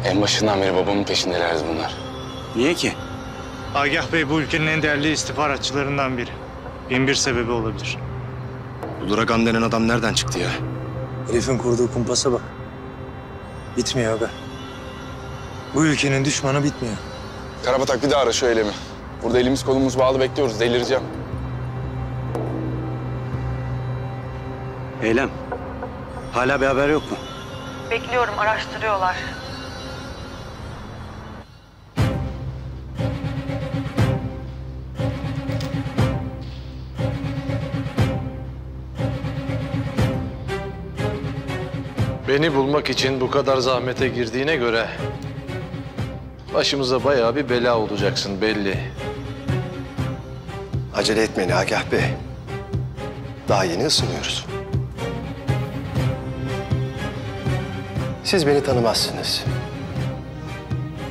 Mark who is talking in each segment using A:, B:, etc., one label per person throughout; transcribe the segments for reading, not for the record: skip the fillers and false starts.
A: En başından beri babamın peşindelerdi bunlar.
B: Niye ki?
C: Agah Bey bu ülkenin en değerli istihbaratçılarından biri. Bin bir sebebi olabilir.
D: Bu Duragan denen adam nereden çıktı ya?
E: Herifin kurduğu kumpasa bak. Bitmiyor abi. Bu ülkenin düşmanı bitmiyor.
A: Karabatak bir daha ara şu eylemi. Burada elimiz kolumuz bağlı bekliyoruz. Delireceğim.
B: Eylem. Hala bir haber yok mu?
F: Bekliyorum, araştırıyorlar.
G: Beni bulmak için bu kadar zahmete girdiğine göre başımıza bayağı bir bela olacaksın belli.
H: Acele etmeyin Agah Bey. Daha yeni ısınıyoruz. Siz beni tanımazsınız.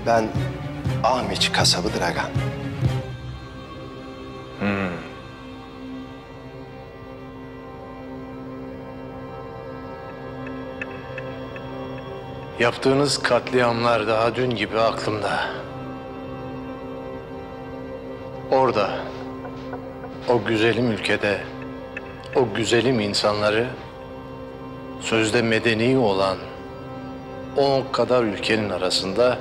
H: Ben Ahmiç kasabı Dragan.
G: Yaptığınız katliamlar daha dün gibi aklımda. Orada, o güzelim ülkede, o güzelim insanları sözde medeni olan 10 kadar ülkenin arasında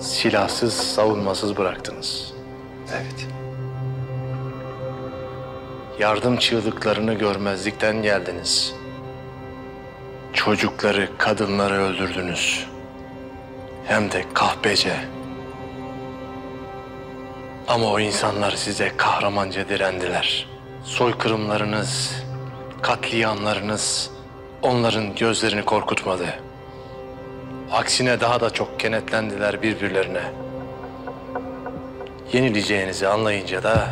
G: silahsız, savunmasız bıraktınız.
H: Evet.
G: Yardım çığlıklarını görmezlikten geldiniz. Çocukları, kadınları öldürdünüz. Hem de kahpece. Ama o insanlar size kahramanca direndiler. Soykırımlarınız, katliamlarınız onların gözlerini korkutmadı. Aksine daha da çok kenetlendiler birbirlerine. Yenileceğinizi anlayınca da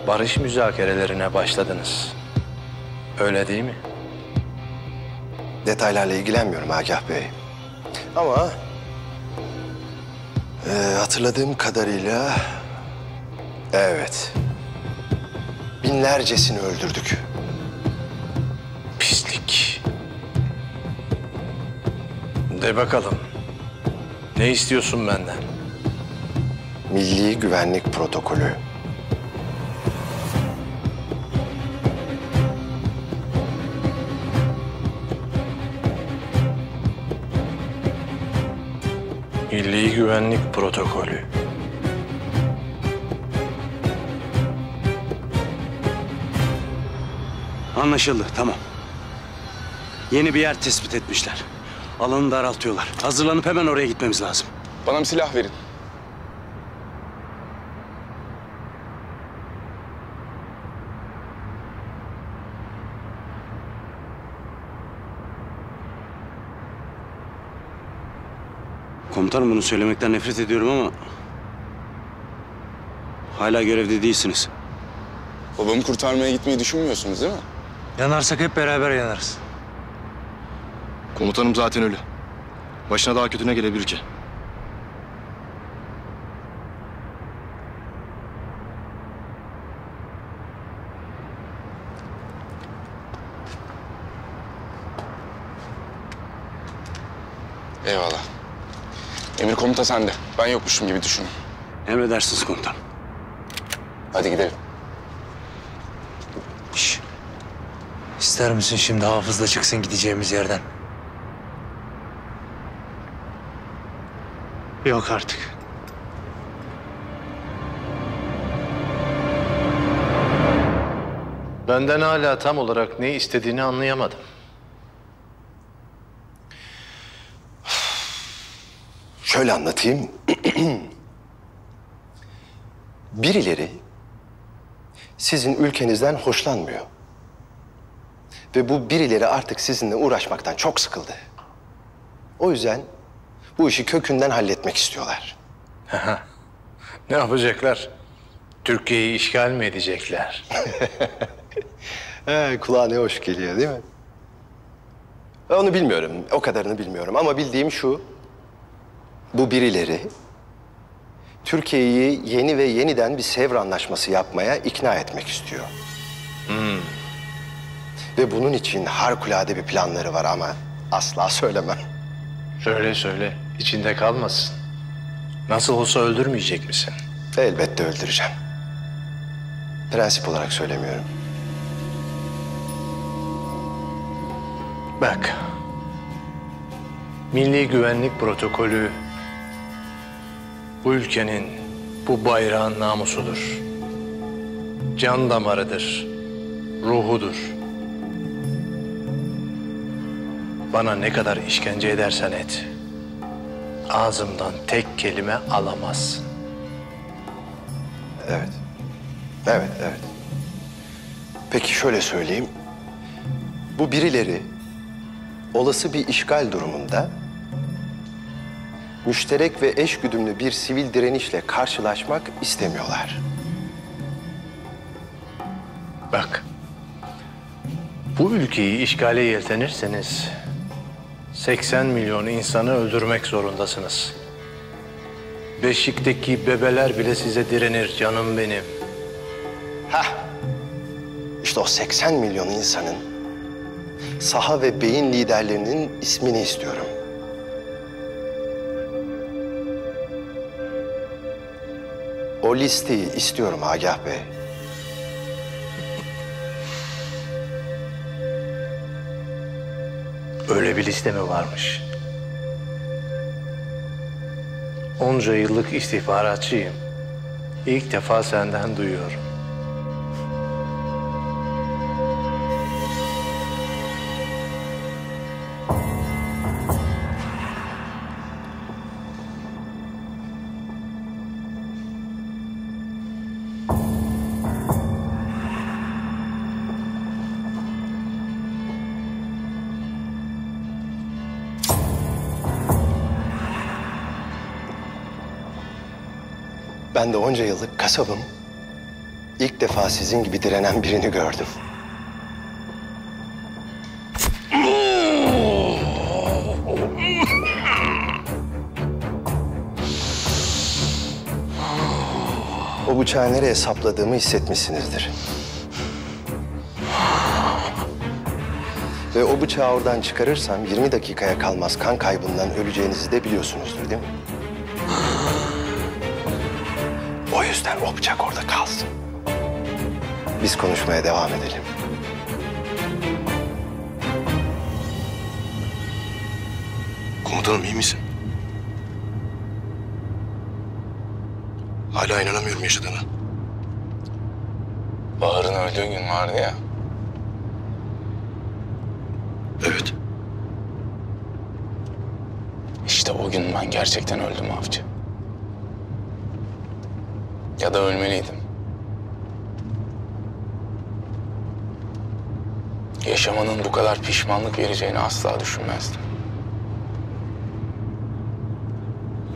G: barış müzakerelerine başladınız. Öyle değil mi?
H: Detaylarla ilgilenmiyorum Agah Bey. Ama hatırladığım kadarıyla evet, binlercesini öldürdük.
G: Pislik. De bakalım. Ne istiyorsun benden?
H: Milli Güvenlik Protokolü.
G: Milli Güvenlik Protokolü.
B: Anlaşıldı, tamam. Yeni bir yer tespit etmişler. Alanı daraltıyorlar. Hazırlanıp hemen oraya gitmemiz lazım.
A: Bana bir silah verin.
B: Komutanım, bunu söylemekten nefret ediyorum ama hala görevde değilsiniz.
A: Babamı kurtarmaya gitmeyi düşünmüyorsunuz değil mi?
E: Yanarsak hep beraber yanarız.
D: Komutanım zaten ölü. Başına daha kötü ne gelebilir ki?
A: Eyvallah. Emir komuta sende. Ben yokmuşum gibi düşünün.
B: Emredersiniz komutanım.
A: Hadi gidelim.
E: Şş. İster misin şimdi hafızla çıksın gideceğimiz yerden?
C: Yok artık.
G: Benden hala tam olarak ne istediğini anlayamadım.
H: Şöyle anlatayım. Birileri sizin ülkenizden hoşlanmıyor. Ve bu birileri artık sizinle uğraşmaktan çok sıkıldı. O yüzden bu işi kökünden halletmek istiyorlar.
G: Ne yapacaklar? Türkiye'yi işgal mi edecekler?
H: Kulağa ne hoş geliyor değil mi? Onu bilmiyorum, o kadarını bilmiyorum ama bildiğim şu. Bu birileri Türkiye'yi yeni ve yeniden bir Sevr Anlaşması yapmaya ikna etmek istiyor. Ve bunun için harikulade bir planları var ama Asla söylemem.
G: Söyle söyle, içinde kalmasın. Nasıl olsa öldürmeyecek misin?
H: Elbette öldüreceğim. Prensip olarak söylemiyorum.
G: Bak, Milli Güvenlik Protokolü bu ülkenin, bu bayrağın namusudur. Can damarıdır, ruhudur. Bana ne kadar işkence edersen et, ağzımdan tek kelime alamazsın.
H: Evet. Evet. Peki şöyle söyleyeyim. Bu birileri olası bir işgal durumunda müşterek ve eşgüdümlü bir sivil direnişle karşılaşmak istemiyorlar.
G: Bak, bu ülkeyi işgale yeltenirseniz 80 milyon insanı öldürmek zorundasınız. Beşik'teki bebeler bile size direnir canım benim.
H: İşte o 80 milyon insanın saha ve beyin liderlerinin ismini istiyorum. O listeyi istiyorum Agah Bey.
G: Öyle bir liste mi varmış? Onca yıllık istihbaratçıyım. İlk defa senden duyuyorum.
H: Ben de onca yıllık kasabım. İlk defa sizin gibi direnen birini gördüm. O bıçağı nereye sapladığımı hissetmişsinizdir. Ve o bıçağı oradan çıkarırsam 20 dakikaya kalmaz kan kaybından öleceğinizi de biliyorsunuzdur değil mi? O yüzden o bıçak orada kalsın. Biz konuşmaya devam edelim.
D: Komutanım iyi misin? Hala inanamıyorum yaşadığına.
A: Bahar'ın öldüğü gün vardı ya.
D: Evet.
A: İşte o gün ben gerçekten öldüm avcı. Ya da ölmeliydim. Yaşamanın bu kadar pişmanlık vereceğini asla düşünmezdim.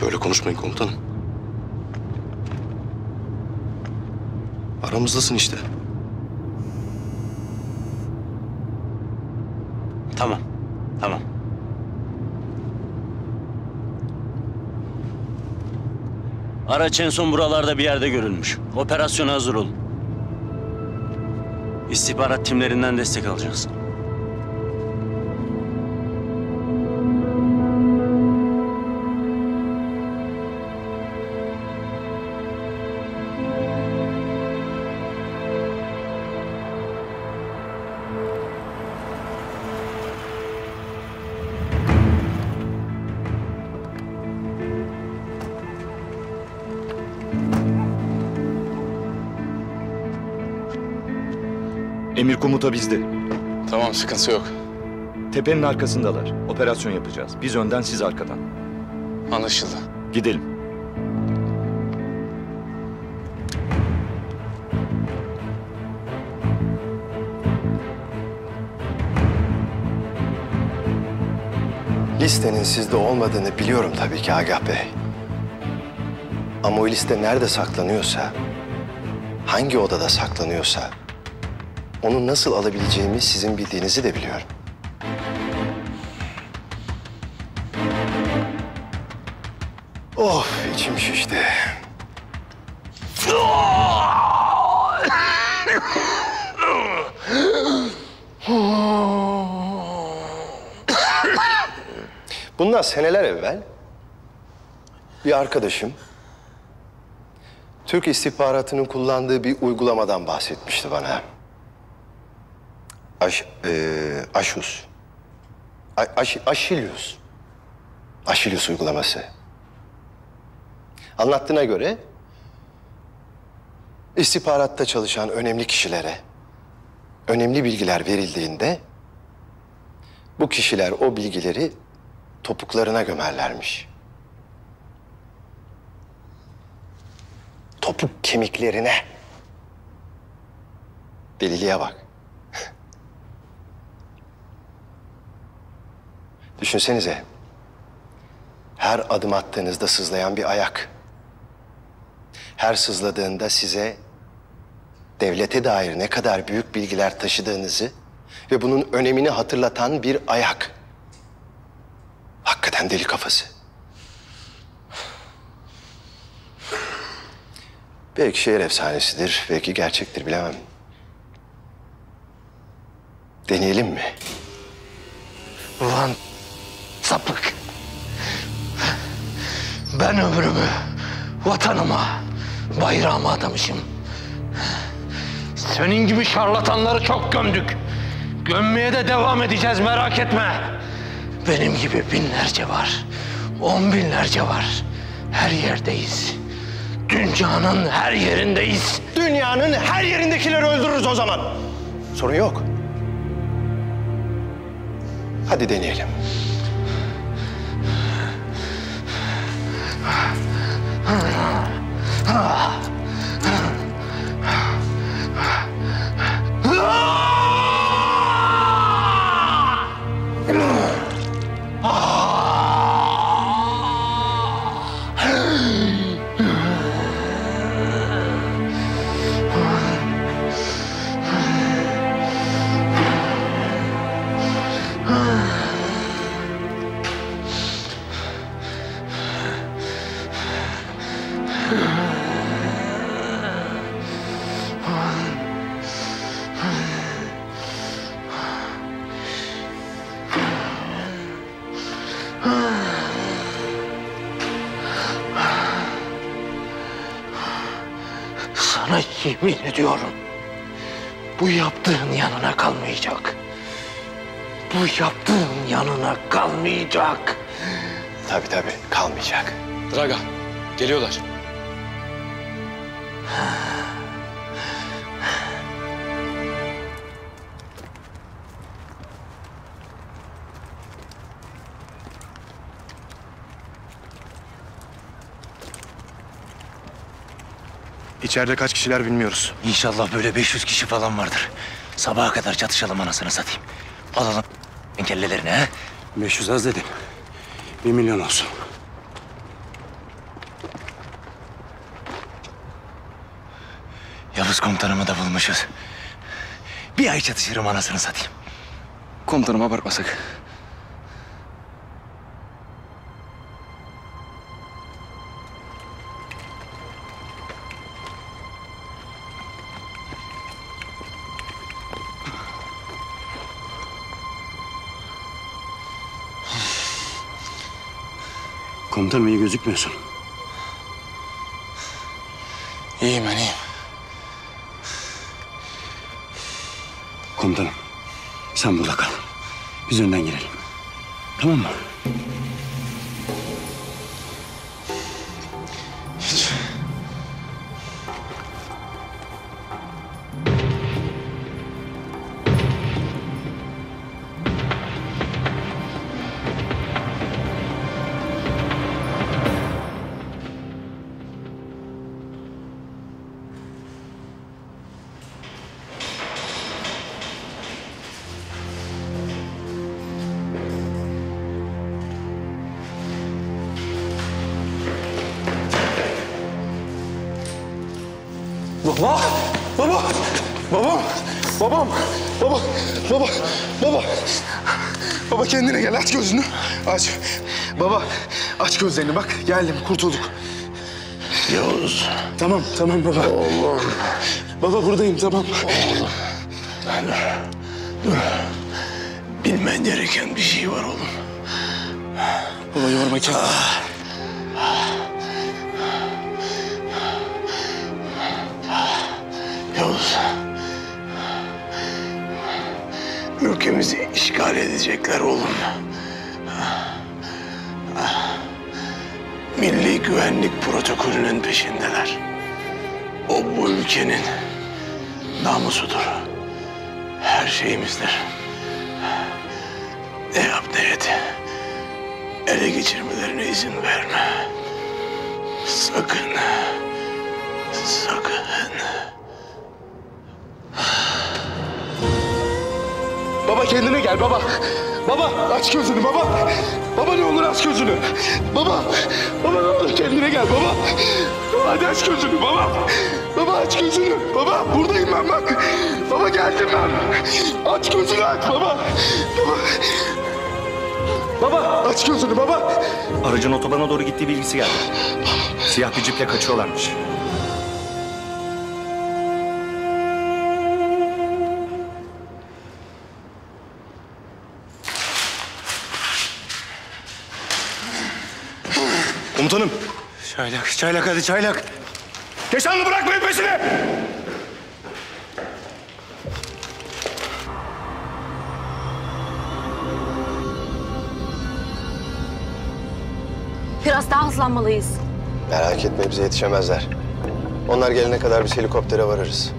D: Böyle konuşmayın komutanım. Aramızdasın işte.
B: Tamam. Araç en son buralarda bir yerde görülmüş. Operasyona hazır olun. İstihbarat timlerinden destek alacağız.
I: Emir komuta bizde.
A: Tamam, sıkıntı yok.
I: Tepenin arkasındalar. Operasyon yapacağız. Biz önden, siz arkadan.
A: Anlaşıldı.
I: Gidelim.
H: Listenin sizde olmadığını biliyorum tabii ki Agah Bey. Ama o liste nerede saklanıyorsa, hangi odada saklanıyorsa, onu nasıl alabileceğimi sizin bildiğinizi de biliyorum. Of, içim şişti. Bundan seneler evvel bir arkadaşım Türk istihbaratının kullandığı bir uygulamadan bahsetmişti bana. Aşilius uygulaması. Anlattığına göre istihbaratta çalışan önemli kişilere önemli bilgiler verildiğinde bu kişiler o bilgileri topuklarına gömerlermiş. Topuk kemiklerine. Deliliğe bak. Düşünsenize. Her adım attığınızda sızlayan bir ayak. Her sızladığında size devlete dair ne kadar büyük bilgiler taşıdığınızı ve bunun önemini hatırlatan bir ayak. Hakikaten deli kafası. Belki şehir efsanesidir, belki gerçektir, bilemem. Deneyelim mi?
J: Ulan sapık. Ben ömrümü vatanıma, bayrağıma adamışım. Senin gibi şarlatanları çok gömdük. Gömmeye de devam edeceğiz, merak etme. Benim gibi binlerce var. 10 binlerce var. Her yerdeyiz. Dünyanın her yerindeyiz.
H: Dünyanın her yerindekileri öldürürüz o zaman. Sorun yok. Hadi deneyelim.
J: Sana yemin ediyorum. Bu yaptığın yanına kalmayacak. Bu yaptığın yanına kalmayacak.
H: Tabii kalmayacak.
A: Draga, geliyorlar.
C: İçeride kaç kişiler bilmiyoruz.
J: İnşallah böyle 500 kişi falan vardır. Sabaha kadar çatışalım anasını satayım. Alalım kellelerini ha.
B: 500 az dedin. 1 milyon olsun.
J: Yavuz komutanımı da bulmuşuz. Bir ay çatışırım anasını satayım.
A: Komutanım abartmasak.
B: Komutanım iyi gözükmüyorsun.
A: İyiyim ben, iyiyim.
B: Komutanım sen burada kal. Biz önden girelim. Tamam mı?
A: Hiç.
E: Baba! Baba! Babam! Babam! Baba! Baba! Baba! Baba kendine gel, aç gözünü. Aç. Baba, aç gözlerini bak. Geldim, kurtulduk.
J: Yavuz.
E: Tamam baba.
J: Oğlum.
E: Baba buradayım, tamam.
J: Oğlum. Dur. Bilmen gereken bir şey var oğlum.
E: Baba yorma kendini.
J: Yavuz. Ülkemizi işgal edecekler oğlum. Milli güvenlik protokolünün peşindeler. O bu ülkenin namusudur. Her şeyimizdir. Ne yap ne et. Ele geçirmelerine izin verme. Sakın. Sakın.
E: Baba kendine gel baba. Baba aç gözünü baba. Baba ne olur aç gözünü. Baba. Baba ne olur kendine gel baba. Baba hadi aç gözünü baba. Baba aç gözünü. Baba buradayım ben bak. Baba geldim ben. Aç gözünü aç baba. Baba. Baba aç gözünü baba.
I: Aracın otobana doğru gittiği bilgisi geldi. Siyah bir ciple kaçıyorlarmış.
E: Komutanım.
I: Çaylak hadi çaylak.
E: Keşanlı bırakmayın peşini.
K: Biraz daha hızlanmalıyız.
H: Merak etme bize yetişemezler. Onlar gelene kadar biz helikoptere varırız.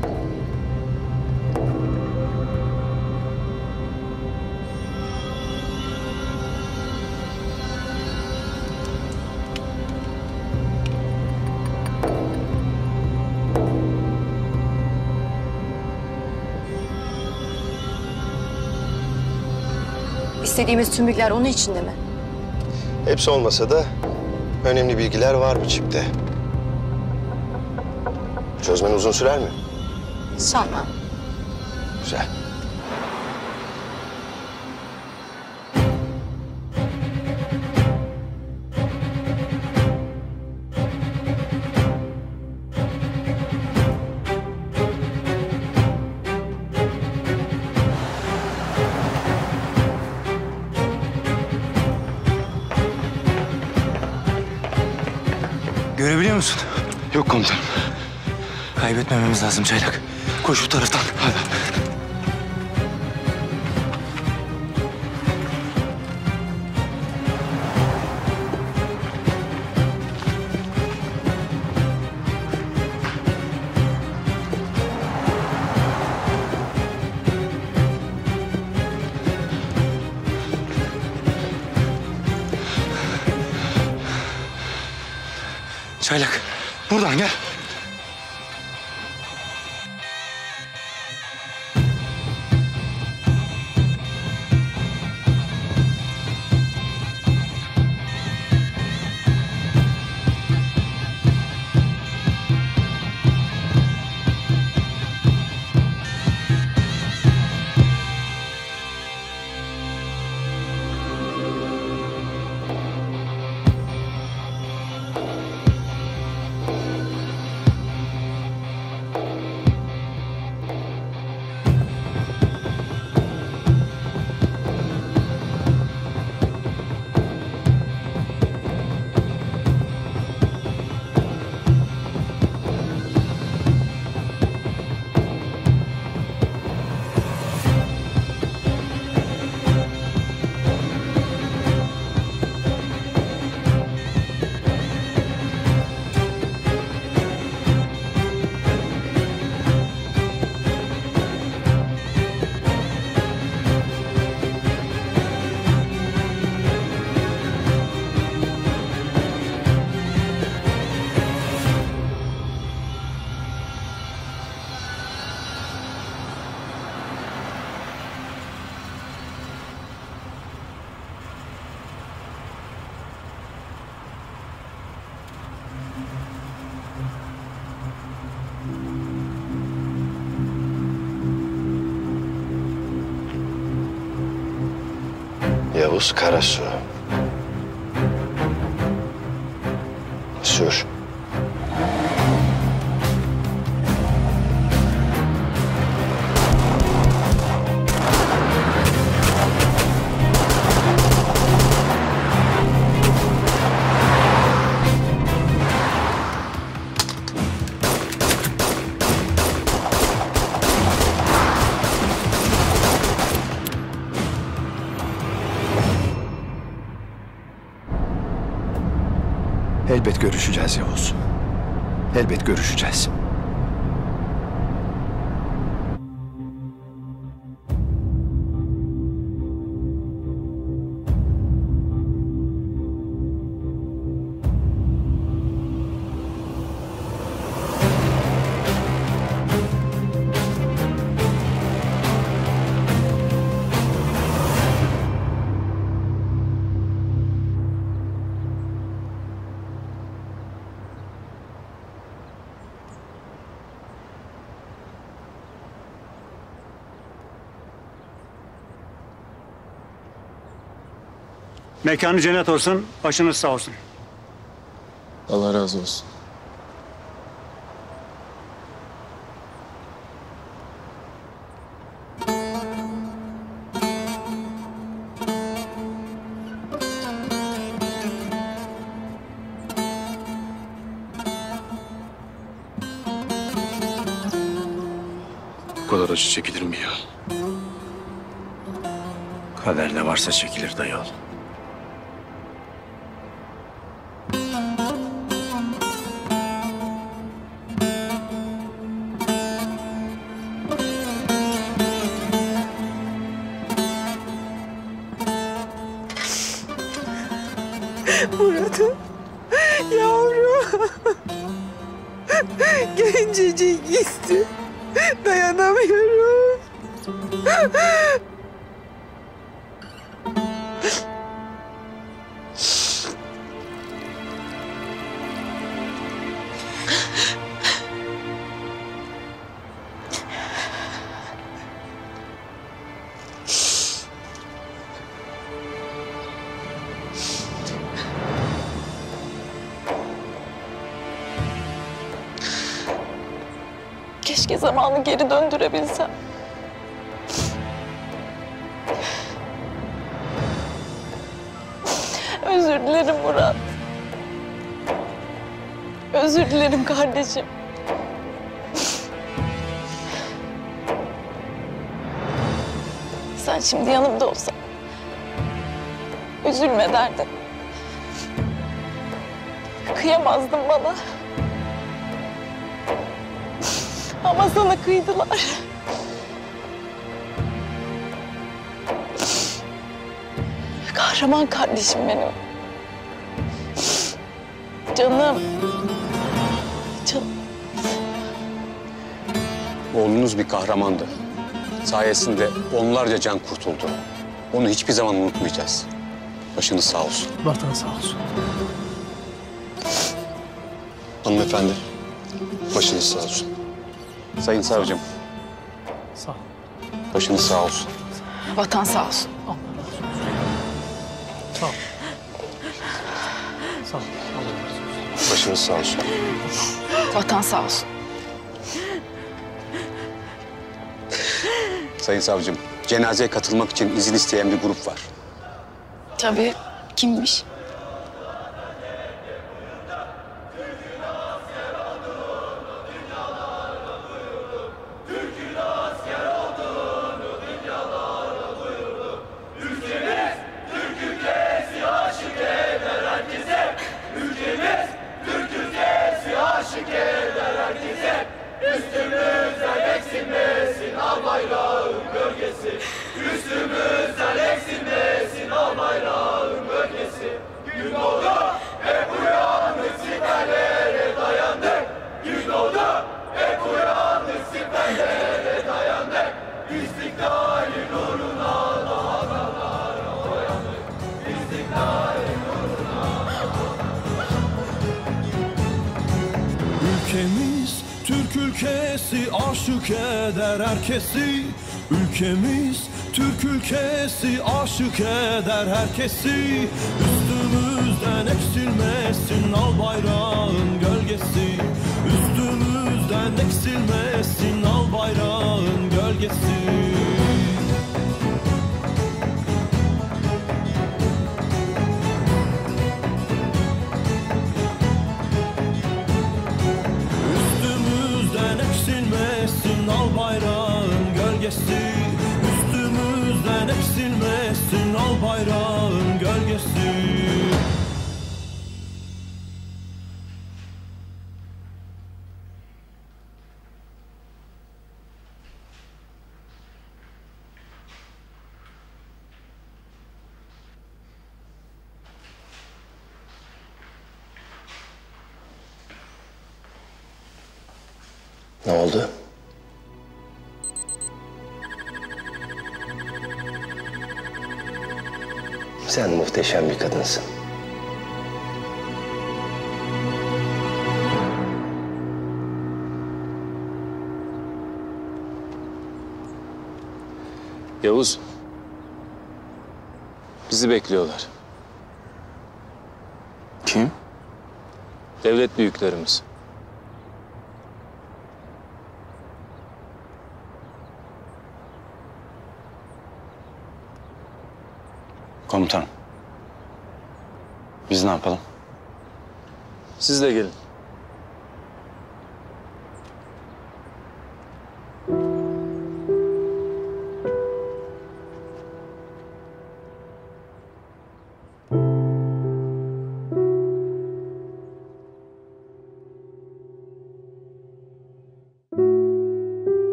K: İstediğimiz tüm bilgiler onun içinde mi?
H: Hepsi olmasa da önemli bilgiler var bu çipte. Çözmen uzun sürer mi?
K: Sanmam.
H: Güzel.
I: Görebiliyor musun?
E: Yok komutanım.
I: Kaybetmememiz lazım çaylak. Koş bu taraftan. Hadi.
E: Çaylak buradan gel.
H: Yavuz Karasu. Sür. Elbet görüşeceğiz Yavuz. Elbet görüşeceğiz.
L: Mekanı cennet olsun, başınız sağ olsun.
A: Allah razı olsun.
D: Bu kadar acı çekilir mi ya?
B: Kader ne varsa çekilir dayı oğlum.
M: Murat'ım, yavrum. Gencecik gitti. Dayanamıyorum.
N: Keşke zamanı geri döndürebilsem. Özür dilerim Murat. Özür dilerim kardeşim. Sen şimdi yanımda olsan üzülme derdin. Kıyamazdın bana. Ama sana kıydılar. Kahraman kardeşim benim. Canım. Canım.
O: Oğlunuz bir kahramandı. Sayesinde onlarca can kurtuldu. Onu hiçbir zaman unutmayacağız. Başınız sağ olsun.
J: Vatan sağ olsun.
O: Hanımefendi, başınız sağ olsun. Sayın savcım,
J: Sağ ol.
O: başınız sağ olsun.
N: Vatan sağ olsun.
J: Sağ ol. Sağ ol. Allah razı olsun.
O: Başınız sağ olsun.
N: Vatan sağ olsun.
O: Sayın savcım, cenazeye katılmak için izin isteyen bir grup var.
N: Tabii. Kimmiş?
P: Ülkemiz Türk ülkesi, aşık eder herkesi. Ülkemiz Türk ülkesi, aşık eder herkesi. Üstümüzden eksilmesin al bayrağın gölgesi. Üstümüzden eksilmesin al bayrağın gölgesi. Üstümüzden eksilmesin al bayrağın gölgesi. Üstümüzden eksilmesin al bayrağın gölgesi.
H: Ne oldu? Sen muhteşem bir kadınsın.
Q: Yavuz. Bizi bekliyorlar.
A: Kim?
Q: Devlet büyüklerimiz.
B: Komutanım. Biz ne yapalım?
Q: Siz de gelin.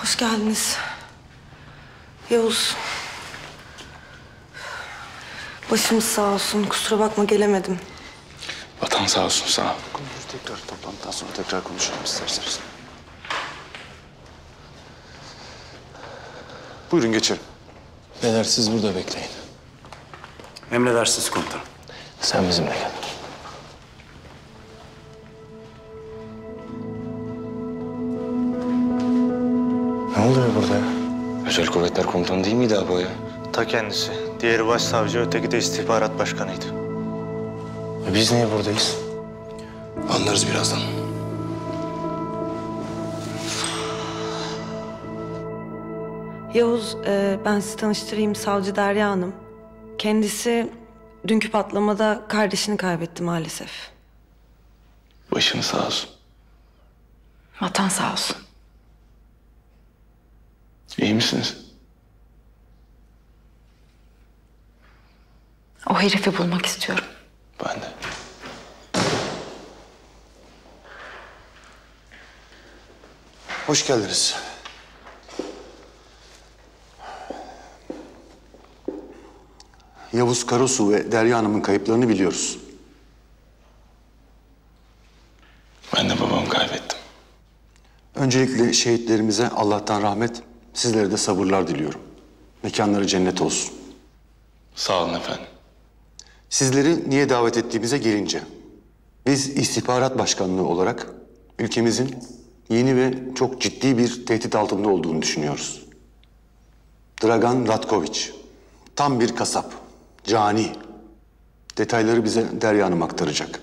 M: Hoş geldiniz. Yavuz. Başımız sağ olsun. Kusura bakma gelemedim.
A: Vatan sağ olsun, sağ ol.
I: Tekrar toplantıdan sonra tekrar konuşalım isterseniz. Buyurun geçelim.
Q: Beyler siz burada bekleyin.
B: Emredersiniz komutanım.
Q: Sen bizimle gel.
A: Ne oluyor burada ya? Özel Kuvvetler Komutanı değil miydi abi o ya?
C: Ta kendisi. Diğeri başsavcı, öteki de istihbarat başkanıydı.
A: Biz niye buradayız? Anlarız birazdan.
M: Yavuz, ben sizi tanıştırayım. Savcı Derya Hanım. Kendisi dünkü patlamada kardeşini kaybetti maalesef.
A: Başınız sağ olsun.
N: Vatan sağ olsun.
A: İyi misiniz?
N: O herifi bulmak istiyorum.
A: Ben de.
I: Hoş geldiniz. Yavuz Karasu ve Derya Hanım'ın kayıplarını biliyoruz.
A: Ben de babamı kaybettim.
I: Öncelikle şehitlerimize Allah'tan rahmet, sizlere de sabırlar diliyorum. Mekanları cennet olsun.
A: Sağ olun efendim.
I: Sizleri niye davet ettiğimize gelince, biz istihbarat başkanlığı olarak ülkemizin yeni ve çok ciddi bir tehdit altında olduğunu düşünüyoruz. Dragan Ratkoviç, tam bir kasap, cani. Detayları bize Derya Hanım aktaracak.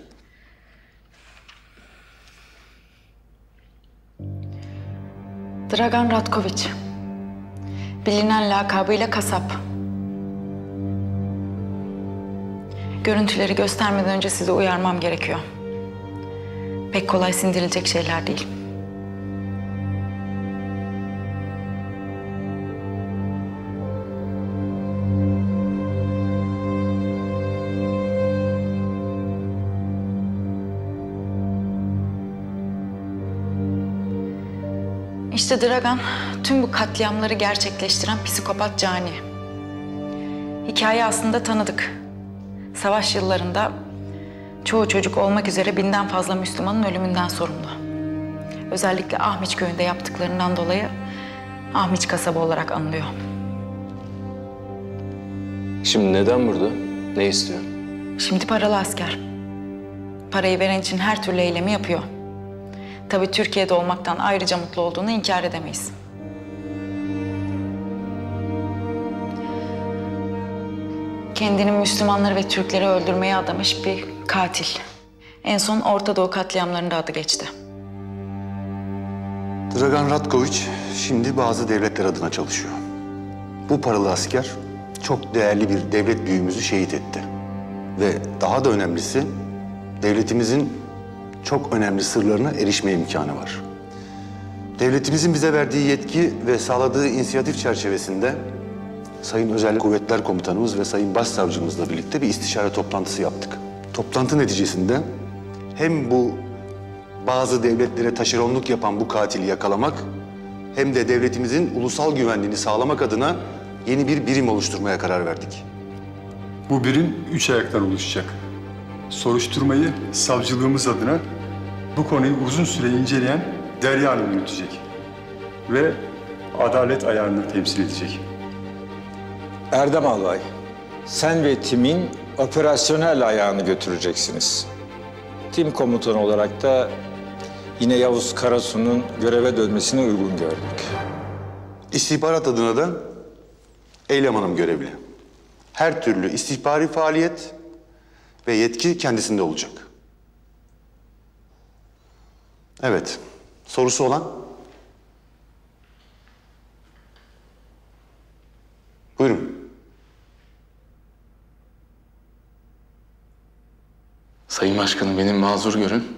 N: Dragan Ratkoviç. Bilinen lakabıyla kasap. Görüntüleri göstermeden önce sizi uyarmam gerekiyor. Pek kolay sindirilecek şeyler değil. İşte Dragan, tüm bu katliamları gerçekleştiren psikopat cani. Hikaye aslında tanıdık. Savaş yıllarında çoğu çocuk olmak üzere 1000'den fazla Müslümanın ölümünden sorumlu. Özellikle Ahmiç köyünde yaptıklarından dolayı Ahmiç kasabı olarak anılıyor.
Q: Şimdi neden burada? Ne istiyor?
N: Şimdi paralı asker. Parayı veren için her türlü eylemi yapıyor. Tabii Türkiye'de olmaktan ayrıca mutlu olduğunu inkar edemeyiz. Kendini Müslümanları ve Türkleri öldürmeye adamış bir katil. En son Orta Doğu katliamlarında adı geçti.
I: Dragan Ratkoviç şimdi bazı devletler adına çalışıyor. Bu paralı asker çok değerli bir devlet büyüğümüzü şehit etti. Ve daha da önemlisi devletimizin çok önemli sırlarına erişme imkanı var. Devletimizin bize verdiği yetki ve sağladığı inisiyatif çerçevesinde Sayın Özel Kuvvetler Komutanımız ve Sayın Başsavcımızla birlikte bir istişare toplantısı yaptık. Toplantı neticesinde hem bu bazı devletlere taşeronluk yapan bu katili yakalamak hem de devletimizin ulusal güvenliğini sağlamak adına yeni bir birim oluşturmaya karar verdik.
R: Bu birim 3 ayaktan oluşacak. Soruşturmayı savcılığımız adına bu konuyu uzun süre inceleyen Derya Hanım yürütecek. Ve adalet ayarını temsil edecek.
S: Erdem Albay, sen ve timin operasyonel ayağını götüreceksiniz. Tim komutanı olarak da yine Yavuz Karasu'nun göreve dönmesini uygun gördük.
I: İstihbarat adına da Eylem Hanım görevli. Her türlü istihbari faaliyet ve yetki kendisinde olacak. Evet, sorusu olan? Buyurun.
A: Sayın Başkanım, beni mazur görün.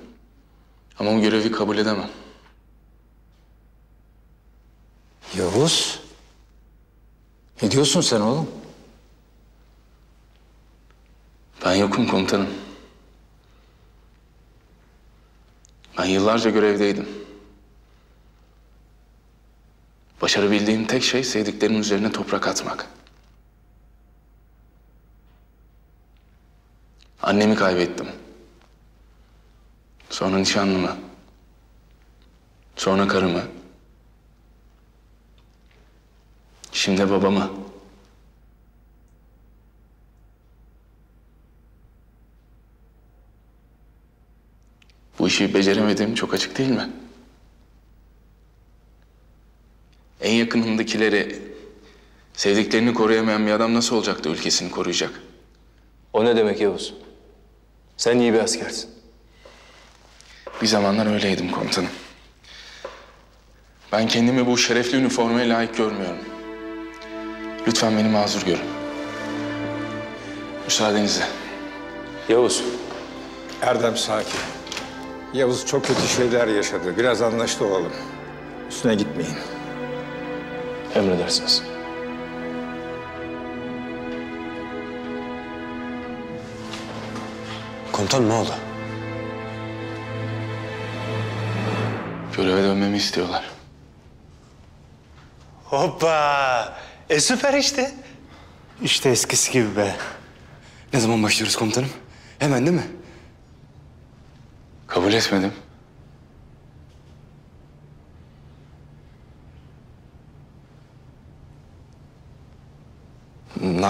A: Ama bu görevi kabul edemem.
S: Yavuz, ne diyorsun sen oğlum?
A: Ben yokum komutanım. Ben yıllarca görevdeydim. Başarabildiğim tek şey sevdiklerimin üzerine toprak atmak. Annemi kaybettim. Sonra nişanlımı. Sonra karımı. Şimdi babamı. Bu işi beceremediğim çok açık değil mi? En yakınımdakileri, sevdiklerini koruyamayan bir adam nasıl olacak da ülkesini koruyacak?
Q: O ne demek Yavuz? Sen iyi bir askersin.
A: Bir zamanlar öyleydim komutanım. Ben kendimi bu şerefli üniformaya layık görmüyorum. Lütfen beni mazur görün. Müsaadenizle.
S: Yavuz. Erdem sakin. Yavuz çok kötü şeyler yaşadı. Biraz anlaştık olalım. Üstüne gitmeyin.
Q: Emredersiniz.
B: Komutanım ne oldu?
A: Göreve dönmemi istiyorlar.
B: Hoppa! Süper işte. İşte eskisi gibi be. Ne zaman başlıyoruz komutanım? Hemen değil mi?
A: Kabul etmedim.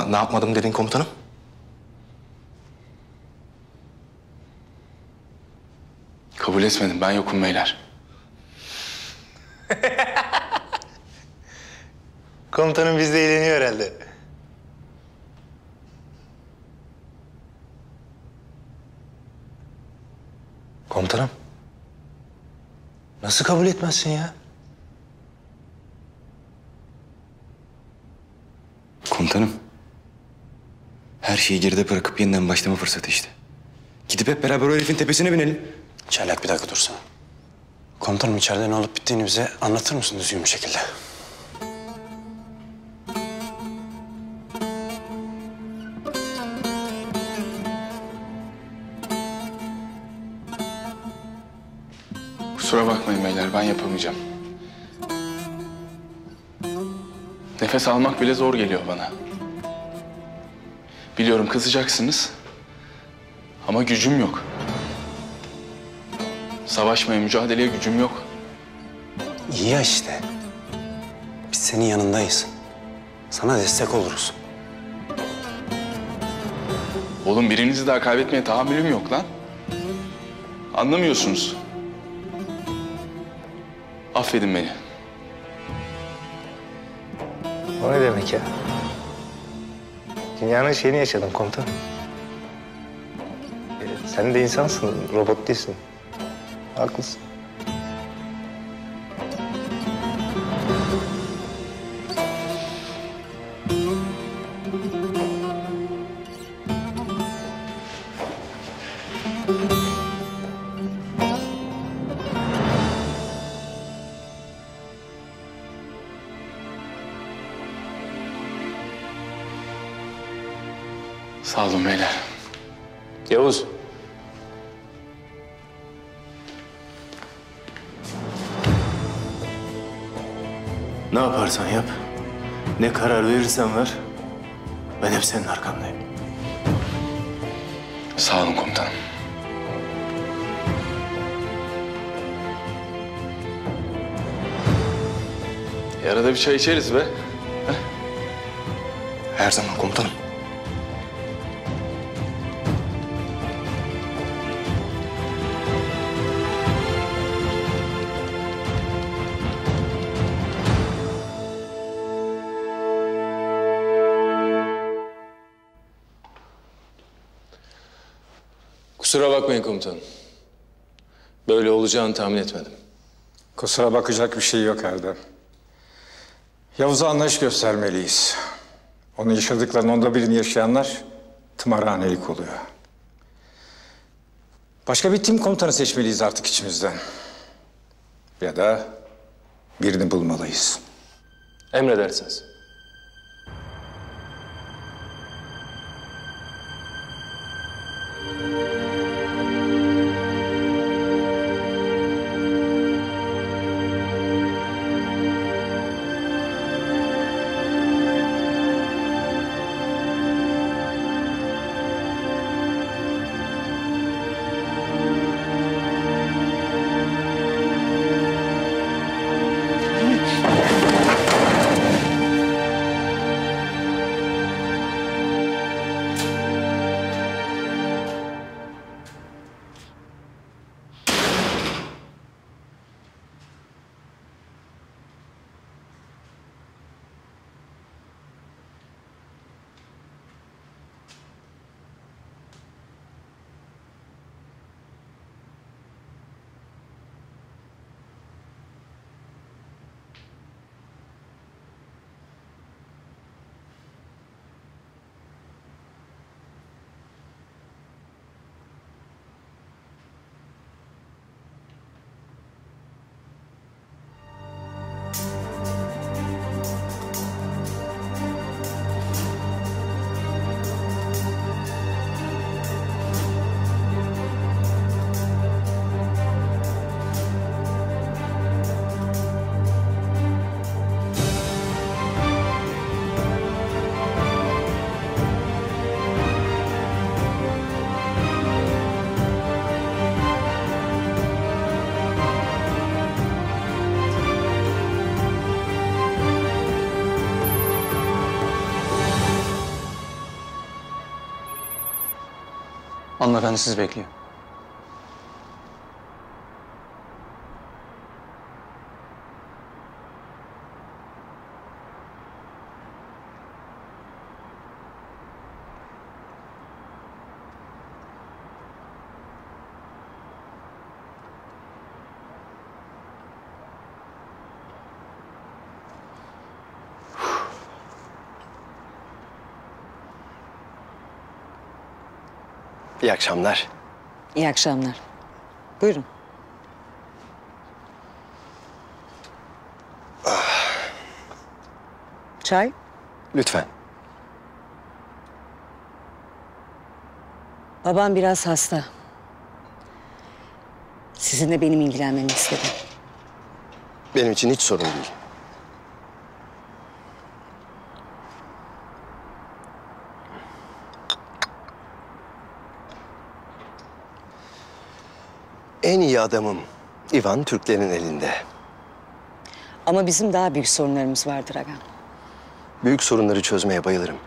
B: Ne yapmadım dedin komutanım?
A: Kabul etmedim. Ben yokum beyler.
B: Komutanım bizde eğleniyor herhalde. Komutanım. Nasıl kabul etmezsin ya?
T: Komutanım. Her şeyi geride bırakıp yeniden başlama fırsatı işte. Gidip hep beraber o herifin tepesine binelim.
B: Çaylak bir dakika dursana. Komutanım içeride ne olup bittiğini bize anlatır mısın düzgün bir şekilde?
A: Kusura bakmayın beyler, ben yapamayacağım. Nefes almak bile zor geliyor bana. Biliyorum kızacaksınız. Ama gücüm yok. Savaşmaya, mücadeleye gücüm yok.
B: İyi ya işte. Biz senin yanındayız. Sana destek oluruz.
A: Oğlum birinizi daha kaybetmeye tahammülüm yok lan. Anlamıyorsunuz. Affedin beni.
U: O ne demek ya? Dünyanın şeyini yaşadın komutanım. Sen de insansın, robot değilsin. Haklısın.
A: Sağ olun beyler.
Q: Yavuz.
T: Ne yaparsan yap, ne karar verirsen ver, ben hep senin arkandayım.
A: Sağ olun komutanım. Arada bir çay içeriz be.
T: Her zaman komutanım.
Q: Kusura bakmayın komutanım. Böyle olacağını tahmin etmedim.
S: Kusura bakacak bir şey yok Erdem. Yavuz'a anlayış göstermeliyiz. Onun yaşadıklarının onda birini yaşayanlar tımarhanelik oluyor. Başka bir tim komutanı seçmeliyiz artık içimizden. Ya da birini bulmalıyız.
Q: Emredersiniz.
T: Hanımefendi sizi bekliyor.
H: İyi akşamlar.
F: İyi akşamlar. Buyurun. Çay?
H: Lütfen.
F: Babam biraz hasta. Sizinle benim ilgilenmemi istedi.
H: Benim için hiç sorun değil. En iyi adamım Ivan Türklerin elinde.
F: Ama bizim daha büyük sorunlarımız vardır Agam.
H: Büyük sorunları çözmeye bayılırım.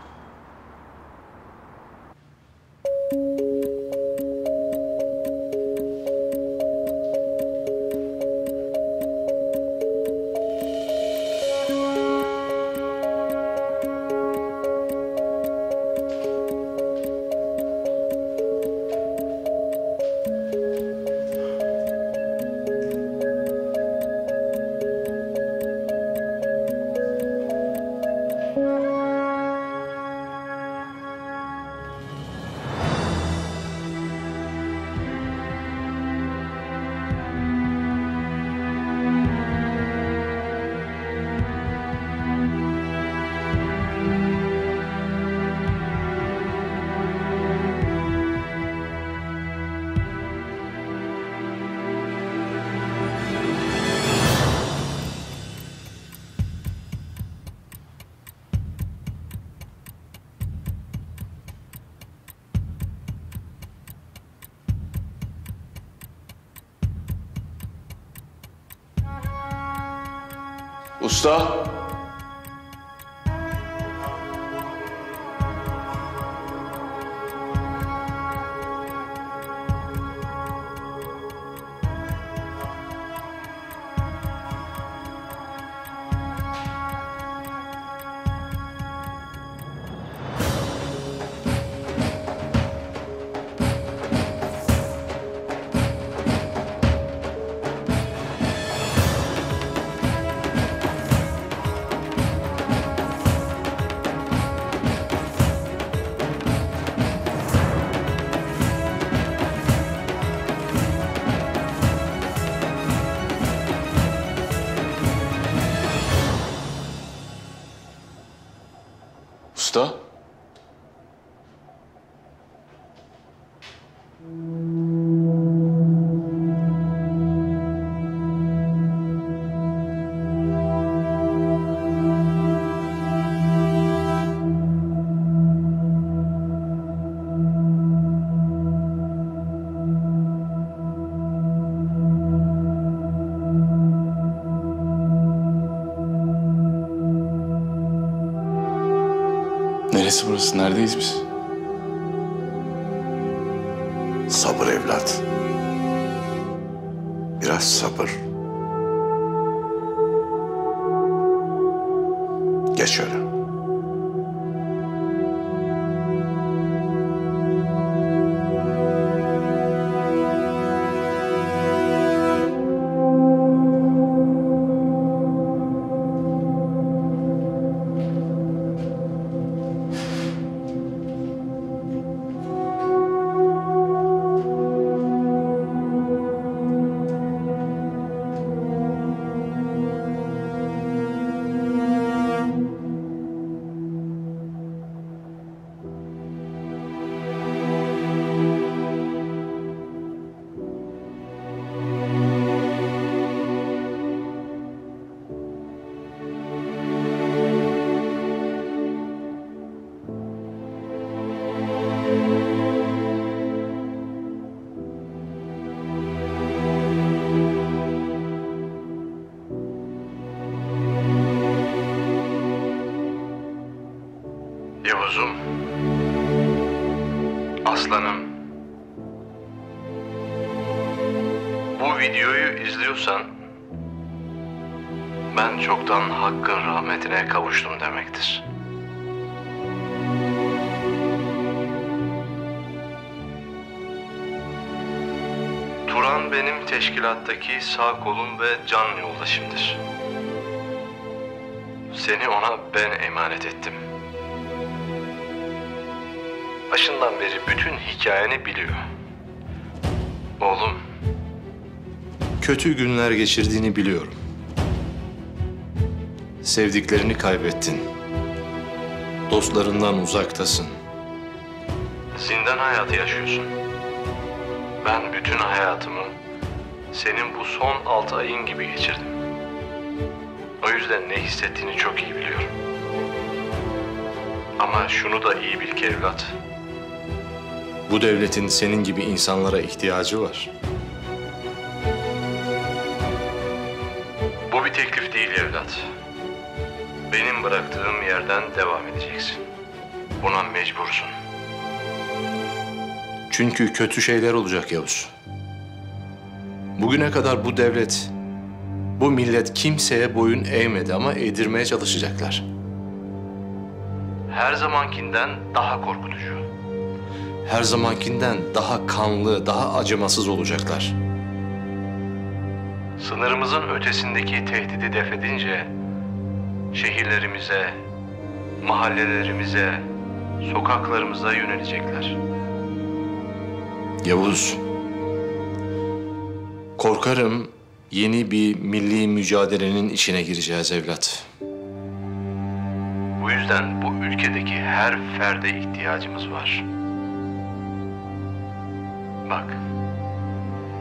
A: Usta! Usta? Neresi burası? Neredeyiz biz?
G: Sabır evlat. Biraz sabır. Geç şöyle.
V: Yavuz'um, aslanım, bu videoyu izliyorsan ben çoktan Hakk'ın rahmetine kavuştum demektir. Turan benim teşkilattaki sağ kolum ve can yoldaşımdır. Seni ona ben emanet ettim. Başından beri bütün hikayeni biliyor. Oğlum, kötü günler geçirdiğini biliyorum. Sevdiklerini kaybettin. Dostlarından uzaktasın. Zindan hayatı yaşıyorsun. Ben bütün hayatımı senin bu son 6 ayın gibi geçirdim. O yüzden ne hissettiğini çok iyi biliyorum. Ama şunu da iyi bil ki evlat. Bu devletin senin gibi insanlara ihtiyacı var. Bu bir teklif değil evlat. Benim bıraktığım yerden devam edeceksin. Buna mecbursun. Çünkü kötü şeyler olacak Yavuz. Bugüne kadar bu devlet, bu millet kimseye boyun eğmedi ama eğdirmeye çalışacaklar. Her zamankinden daha korkutucu. Her zamankinden daha kanlı, daha acımasız olacaklar. Sınırımızın ötesindeki tehdidi def edince şehirlerimize, mahallelerimize, sokaklarımıza yönelecekler. Yavuz, korkarım yeni bir milli mücadelenin içine gireceğiz evlat. Bu yüzden bu ülkedeki her ferde ihtiyacımız var. Bak,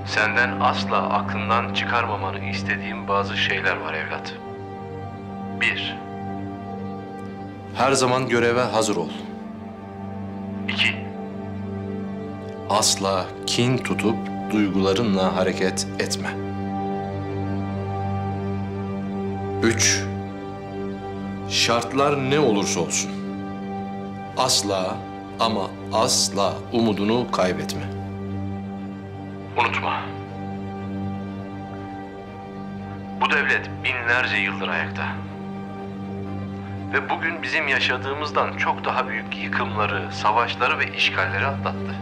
V: senden asla aklından çıkarmamanı istediğim bazı şeyler var evlat. 1. Her zaman göreve hazır ol. 2. Asla kin tutup duygularınla hareket etme. 3. Şartlar ne olursa olsun. Asla ama asla umudunu kaybetme. Unutma. Bu devlet binlerce yıldır ayakta. Ve bugün bizim yaşadığımızdan çok daha büyük yıkımları, savaşları ve işgalleri atlattı.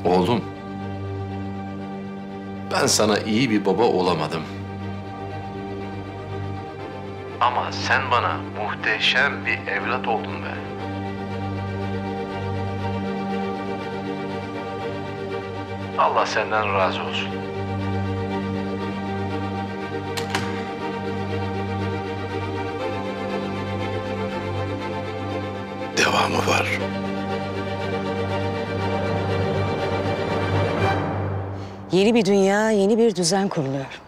V: Oğlum, ben sana iyi bir baba olamadım. Ama sen bana muhteşem bir evlat oldun be. Allah senden razı olsun.
G: Devamı var.
F: Yeni bir dünya, yeni bir düzen kuruluyor.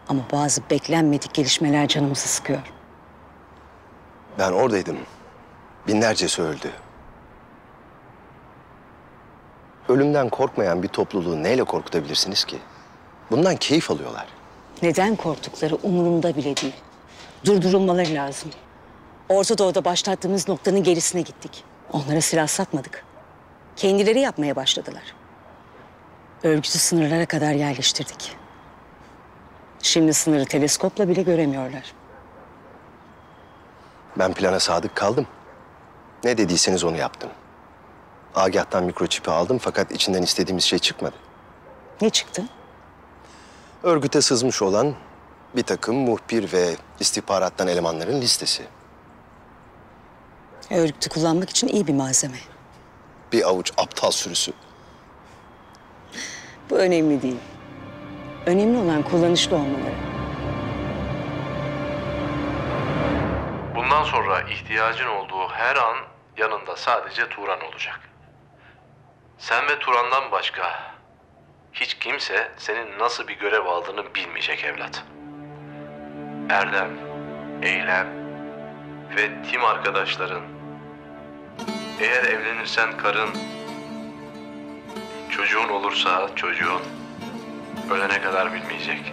F: Ama bazı beklenmedik gelişmeler canımızı sıkıyor.
H: Ben oradaydım. Binlercesi öldü. Ölümden korkmayan bir topluluğu neyle korkutabilirsiniz ki? Bundan keyif alıyorlar.
F: Neden korktukları umurumda bile değil. Durdurulmaları lazım. Orta Doğu'da başlattığımız noktanın gerisine gittik. Onlara silah satmadık. Kendileri yapmaya başladılar. Örgütü sınırlara kadar yerleştirdik. Şimdi sınırı teleskopla bile göremiyorlar.
H: Ben plana sadık kaldım. Ne dediyseniz onu yaptım. Agah'tan mikroçipi aldım fakat içinden istediğimiz şey çıkmadı.
F: Ne çıktı?
H: Örgüte sızmış olan bir takım muhbir ve istihbarattan elemanların listesi.
F: Örgütü kullanmak için iyi bir malzeme.
H: Bir avuç aptal sürüsü.
F: Bu önemli değil. Önemli olan kullanışlı olmaları.
V: Bundan sonra ihtiyacın olduğu her an yanında sadece Turan olacak. Sen ve Turan'dan başka hiç kimse senin nasıl bir görev aldığını bilmeyecek evlat. Erdem, Eylem ve tim arkadaşların, eğer evlenirsen karın, çocuğun olursa çocuğun ölene kadar bilmeyecek.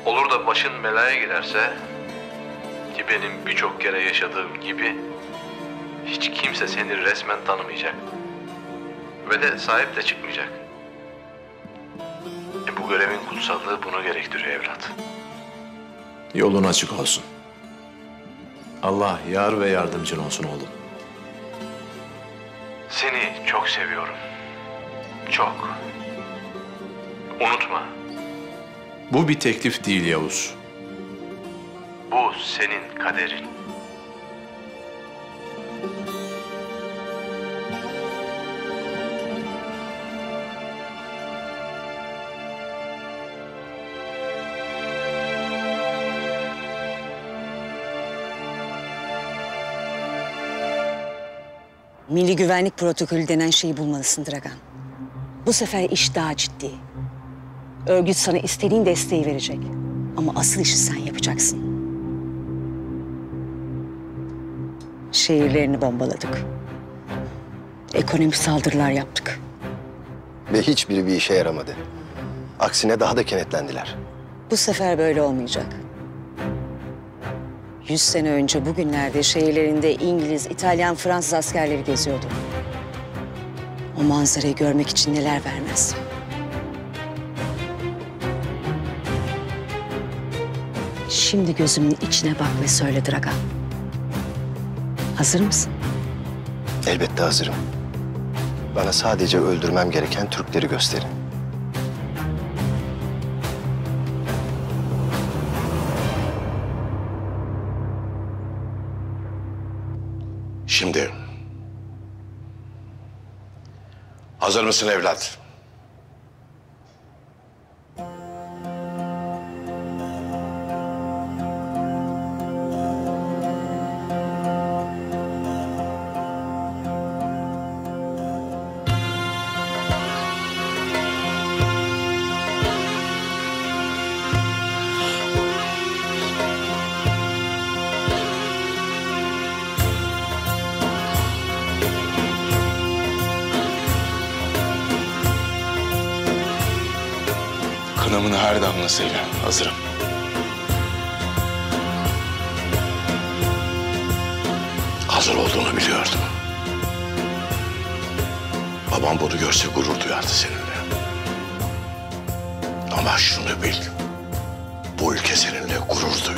V: Olur da başın belaya girerse, ki benim birçok kere yaşadığım gibi, hiç kimse seni resmen tanımayacak. Ve de sahip de çıkmayacak. Bu görevin kutsallığı bunu gerektiriyor evlat. Yolun açık olsun. Allah yar ve yardımcın olsun oğlum. Seni çok seviyorum. Çok. Unutma. Bu bir teklif değil Yavuz. Bu senin kaderin.
F: Milli güvenlik protokolü denen şeyi bulmalısın Dragan. Bu sefer iş daha ciddi. Örgüt sana istediğin desteği verecek. Ama asıl işi sen yapacaksın. Şehirlerini bombaladık. Ekonomik saldırılar yaptık.
H: Ve hiçbiri bir işe yaramadı. Aksine daha da kenetlendiler.
F: Bu sefer böyle olmayacak. 100 sene önce bugünlerde şehirlerinde İngiliz, İtalyan, Fransız askerleri geziyordu. O manzarayı görmek için neler vermez. Şimdi gözümün içine bak ve söyle Dragan. Hazır mısın?
H: Elbette hazırım. Bana sadece öldürmem gereken Türkleri gösterin.
G: Şimdi. Hazır mısın evlat?
A: kanımın her damlasıyla hazırım.
G: Hazır olduğunu biliyordum. Babam bunu görse gurur duyardı seninle. Ama şunu bil. Bu ülke seninle gurur duyuyor.